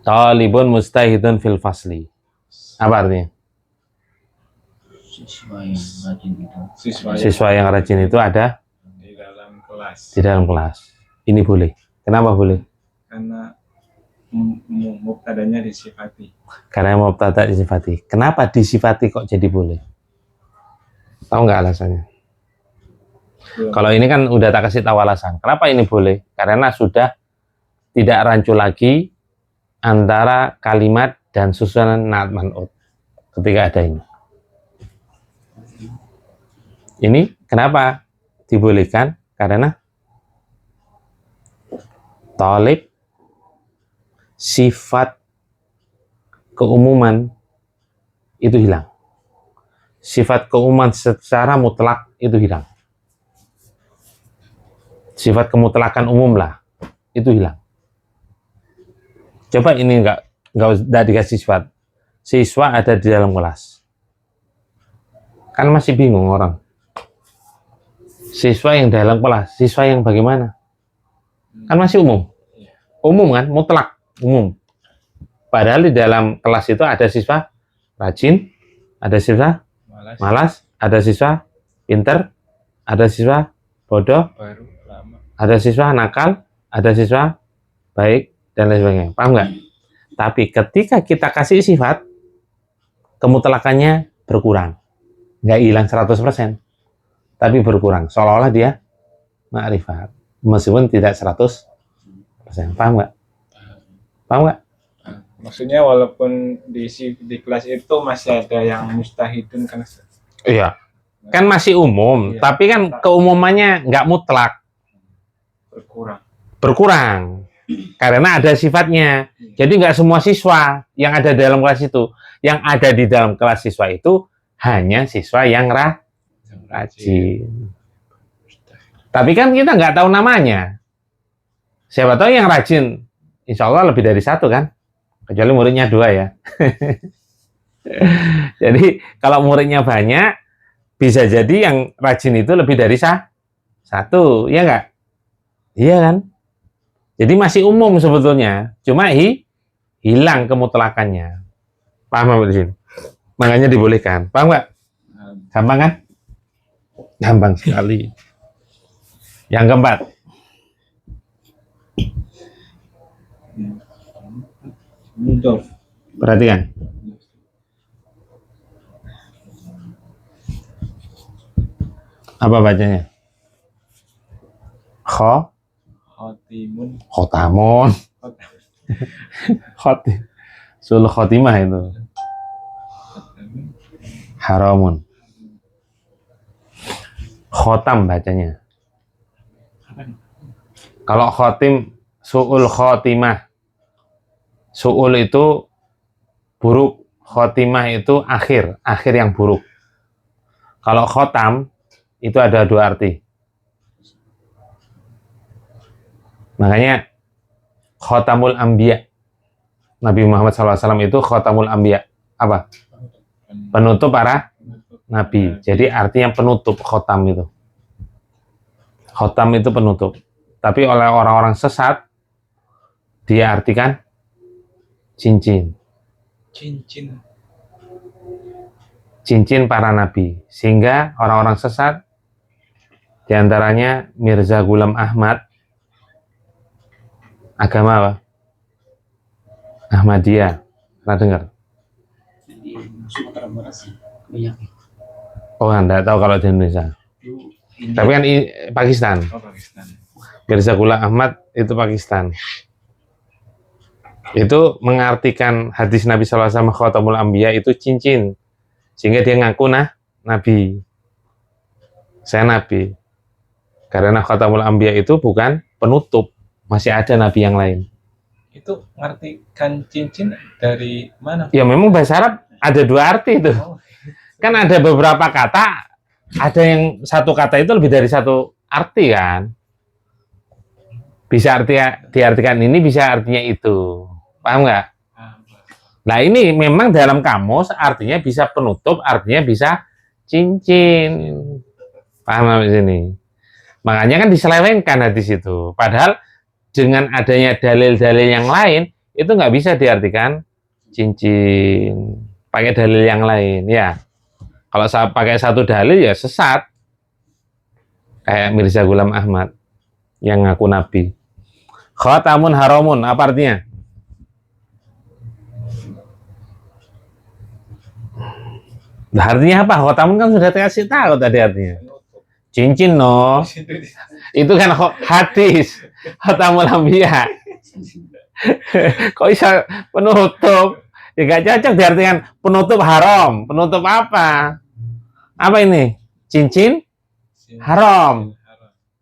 Talibun mustahidun fil fasli. Apa artinya? siswa yang rajin itu. Siswa Siswa yang rajin itu ada di dalam kelas. di dalam kelas. Ini boleh. Kenapa boleh? Karena mubtadanya disifati. Karena mubtada disifati. Kenapa disifati kok jadi boleh? Tahu nggak alasannya? Belum. Kalau ini kan udah tak kasih tahu alasan. Kenapa ini boleh? Karena sudah tidak rancu lagi antara kalimat dan susunan naat man'ut ketika ada ini. Ini kenapa dibolehkan? Karena talib sifat keumuman itu hilang. Sifat keumuman secara mutlak itu hilang. Sifat kemutlakan umum lah itu hilang. Coba ini enggak dikasih sifat. Siswa ada di dalam kelas. Kan masih bingung orang. Siswa yang dalam kelas, siswa yang bagaimana? Kan masih umum. Umum kan, mutlak, umum. Padahal di dalam kelas itu ada siswa rajin, ada siswa malas, ada siswa pinter, ada siswa bodoh, baru lama, ada siswa nakal, ada siswa baik, dan lain sebagainya. Paham nggak? Tapi ketika kita kasih sifat, kemutlakannya berkurang. Nggak hilang 100%, tapi berkurang. Seolah-olah dia ma'rifat. Meskipun tidak 100%. Paham nggak? Paham nggak? maksudnya walaupun di kelas itu masih ada yang mustahidun kan. Iya. Kan masih umum, Iya. tapi kan keumumannya nggak mutlak. Berkurang. Karena ada sifatnya. Jadi nggak semua siswa yang ada dalam kelas itu. Yang ada di dalam kelas siswa itu hanya siswa yang rajin. Tapi kan kita nggak tahu namanya. Siapa tahu yang rajin, insya Allah lebih dari satu kan? Kecuali muridnya 2 ya. Jadi kalau muridnya banyak, bisa jadi yang rajin itu lebih dari 1, ya nggak? Iya kan? Jadi masih umum sebetulnya, cuma hilang kemutlakannya. Paham apa di sini? Makanya dibolehkan. Paham nggak? Gampang kan? Gampang sekali. Yang keempat. Perhatikan. Apa bacanya? Khotimun. Khotamun. Sul khotimah itu. Haramun. Khotam bacanya. Kalau khotim, su'ul khotimah. Su'ul itu buruk, khotimah itu akhir yang buruk. Kalau khotam, itu ada 2 arti. Makanya, khotamul anbiya. Nabi Muhammad SAW itu khotamul anbiya. Apa? Penutup para nabi. Jadi artinya penutup khotam itu. Khotam itu penutup. Tapi oleh orang-orang sesat, dia artikan cincin. Cincin para nabi. Sehingga orang-orang sesat, diantaranya Mirza Ghulam Ahmad, agama apa? Ahmadiyah. Pernah dengar? Di Sumatera Barat sih banyak. Oh, enggak tahu kalau di Indonesia. Tapi kan Pakistan. Pakistan. Mirza Ghulam Ahmad itu Pakistan. Itu mengartikan hadis Nabi SAW Khatamul Anbiya itu cincin. Sehingga dia ngaku nabi. Saya nabi. Karena Khatamul Anbiya itu bukan penutup. Masih ada nabi yang lain. Itu ngartikan cincin dari mana? Ya memang bahasa Arab ada 2 arti itu. Kan ada beberapa kata, ada yang satu kata itu lebih dari 1 arti kan. Bisa diartikan ini, bisa artinya itu. Paham nggak? Nah ini memang dalam kamus artinya bisa penutup, artinya bisa cincin. Paham di sini? Makanya kan diselewengkan hadis itu. Padahal dengan adanya dalil-dalil yang lain itu nggak bisa diartikan cincin. Pakai dalil yang lain, ya. Kalau saya pakai satu dalil ya sesat. Kayak Mirza Ghulam Ahmad yang ngaku nabi. Khatamun haramun, apa artinya? Nah, artinya apa? Khotamun kan sudah kasih tahu tadi artinya. Cincin no. Itu kan hadis. Khotamul anbiya. Kok bisa penutup? Ya gak cocok diartikan penutup haram. Penutup apa? Apa ini? Cincin haram.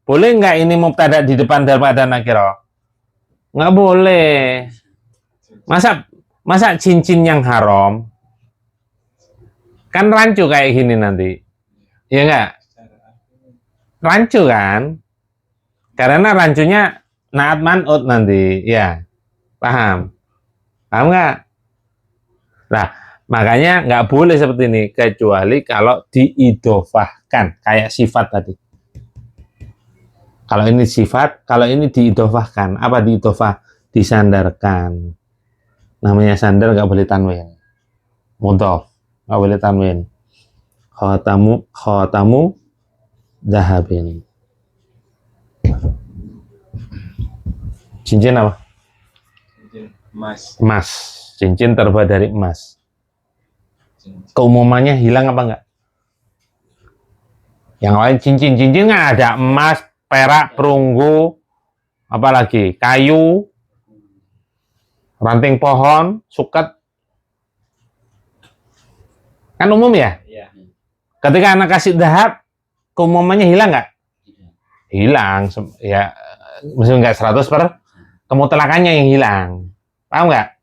Boleh nggak ini mubtada di depan daripada nakiro? Nggak boleh. Masa cincin yang haram? Kan rancu kayak gini nanti. Iya nggak? Rancu kan? Karena rancunya naat man'ut nanti. Ya, paham? Paham nggak? Nah, makanya nggak boleh seperti ini. Kecuali kalau diidofahkan. Kayak sifat tadi. Kalau ini sifat, kalau ini diidofahkan. Apa diidofah? Disandarkan. Namanya sandar nggak boleh tanwin. Mudhof. Nggak boleh tanwin. Khotamu dahabin. Cincin apa? Emas. Emas. Cincin terbuat dari emas. Keumumannya hilang apa enggak? Yang lain cincin nggak ada. Emas, perak, perunggu, apalagi kayu, ranting pohon, suket. Kan umum ya? Iya. Ketika anak kasih dahab, keumumannya hilang nggak? Tidak. Hilang. Ya, meskipun nggak 100%, kemutlakannya yang hilang. Paham nggak?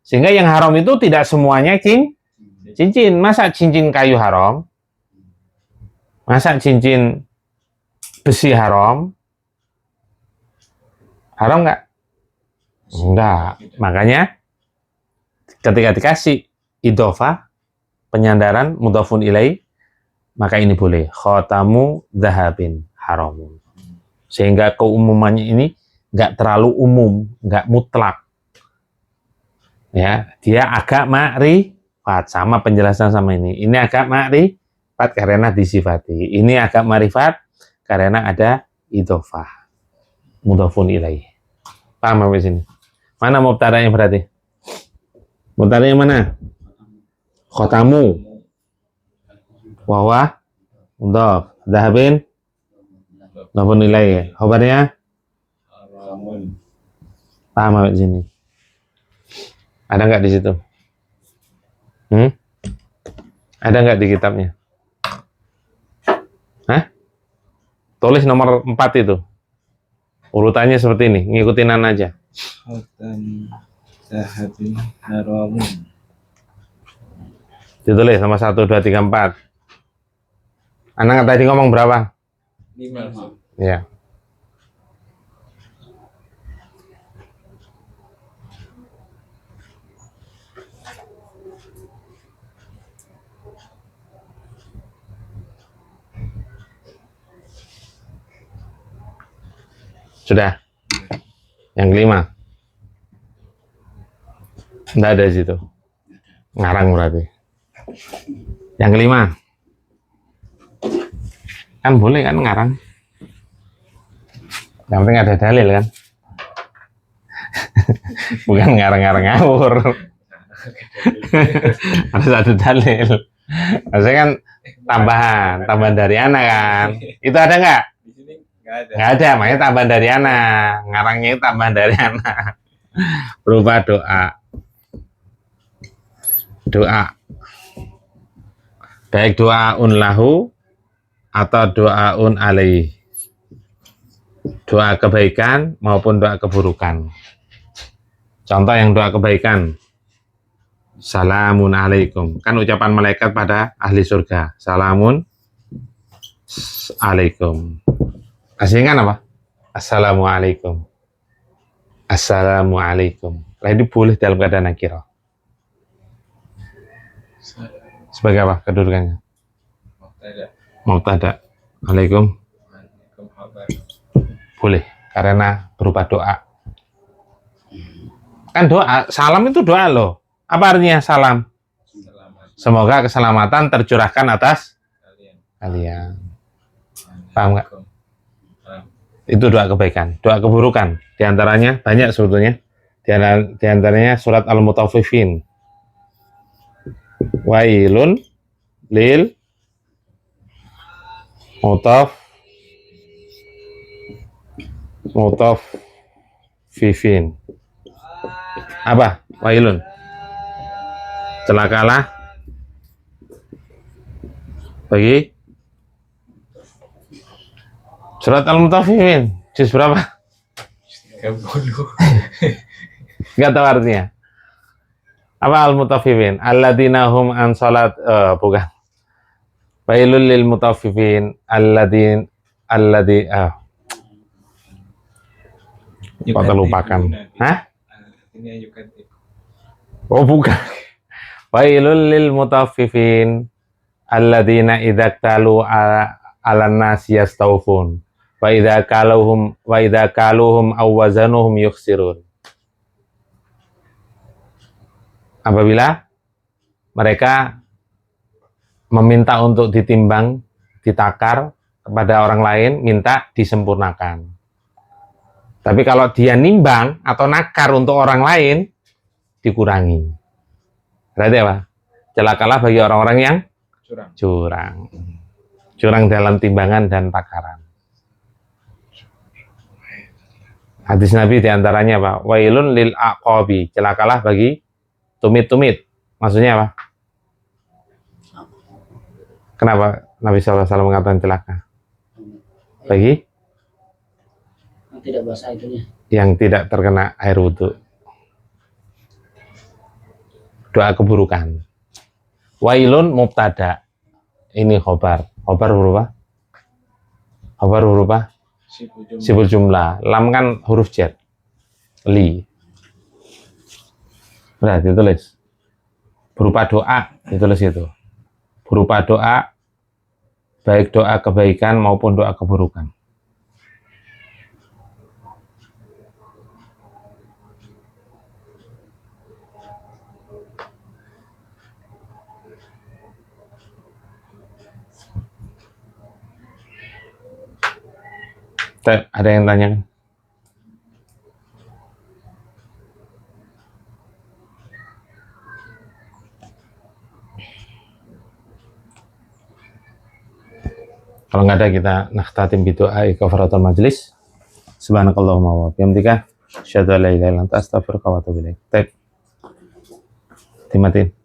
Sehingga yang haram itu tidak semuanya cincin. Masa cincin kayu haram? Masa cincin besi haram? Haram nggak? Enggak. Makanya ketika dikasih idofah, penyandaran mudhafun ilai, maka ini boleh. Khotamu dahabin haramun. Sehingga keumumannya ini nggak terlalu umum, nggak mutlak. Ya, dia agak ma'rifat, sama penjelasan sama ini. Ini agak ma'rifat karena disifati. Ini agak ma'rifat karena ada idofah. Mudhafun ilaih. Paham sampai sini? Mana mubtada'nya berarti? Mubtada'nya mana? Khotamu. Wahwa mudhaf. Dahabin mudhafun ilaih. Khabarnya? Haramun. Paham sampai sini? Ada nggak di situ? Ada nggak di kitabnya? Hah? Tulis nomor 4 itu. Urutannya seperti ini, ngikutinan aja. Khotam dahabin haramun. Ditulis nomor 1, 2, 3, 4. Anak tadi ngomong berapa? 5. Ya. Sudah. Yang kelima. Enggak ada di situ. Ngarang berarti. Yang kelima. Kan boleh kan ngarang. Yang penting ada dalil kan. Bukan ngarang-ngarang ngawur. Harus ada dalil. Maksudnya kan tambahan dari anak kan. Itu ada nggak? Di sini nggak ada. Nggak ada, makanya tambahan dari anak. Ngarangnya itu tambahan dari anak. Berupa doa. Doa. Baik doaun lahu atau doaun alaih. Doa kebaikan maupun doa keburukan. Contoh yang doa kebaikan. Salamun alaikum. Kan ucapan malaikat pada ahli surga. Salamun alaikum. Aslinya kan apa? Assalamualaikum. Assalamualaikum. Lah ini boleh dalam keadaan nakirah. Sebagai apa kedudukannya? Mubtada. Alaikum. Boleh karena berupa doa. Kan doa, salam itu doa loh. Apa artinya salam? Semoga keselamatan tercurahkan atas kalian. Paham nggak? Itu doa kebaikan. Doa keburukan. Di antaranya banyak sebetulnya. Di antaranya surat Al-Mutaffifin. Wailun lil mutaffifin. Apa? Wailun. Celakalah bagi Surat Al-Mutaffifin, juz berapa? 30. Nggak tahu artinya. Apa Al-Mutaffifin? Alladzina hum an salat, bukan. Wailul lil mutaffifin alladzi kok terlupakan. Hah? Ini yukatif. Oh, bukan. Wailul lil mutaffifin alladzina idza talu ala nasi yastawfun wa idza kaluhum aw wazanuhum yukhsirun. Apabila mereka meminta untuk ditimbang, ditakar kepada orang lain, minta disempurnakan. Tapi kalau dia nimbang atau nakar untuk orang lain, dikurangi. Berarti apa? Celakalah bagi orang-orang yang curang. Curang dalam timbangan dan takaran. Hadis Nabi diantaranya apa? Wailun lil aqabi. Celakalah bagi tumit-tumit. Maksudnya apa? Kenapa Nabi SAW mengatakan celaka? Bagi Yang tidak basah itunya. yang tidak terkena air wudhu. Doa keburukan. Wailun mubtada. Ini khobar. Khobar huruf apa? Khobar huruf apa? Sibul jumlah. Lam kan huruf jar. Li. Udah ditulis. Berupa doa ditulis itu. Berupa doa, baik doa kebaikan maupun doa keburukan. Ada yang tanya kan? Kalau nggak ada, kita nakhtatim bidu'ai kafaratul majlis. Subhanakallahumma wa bihamdika asyhadu an la ilaha illa anta astaghfiruka wa atubu ilaik. Dimatiin.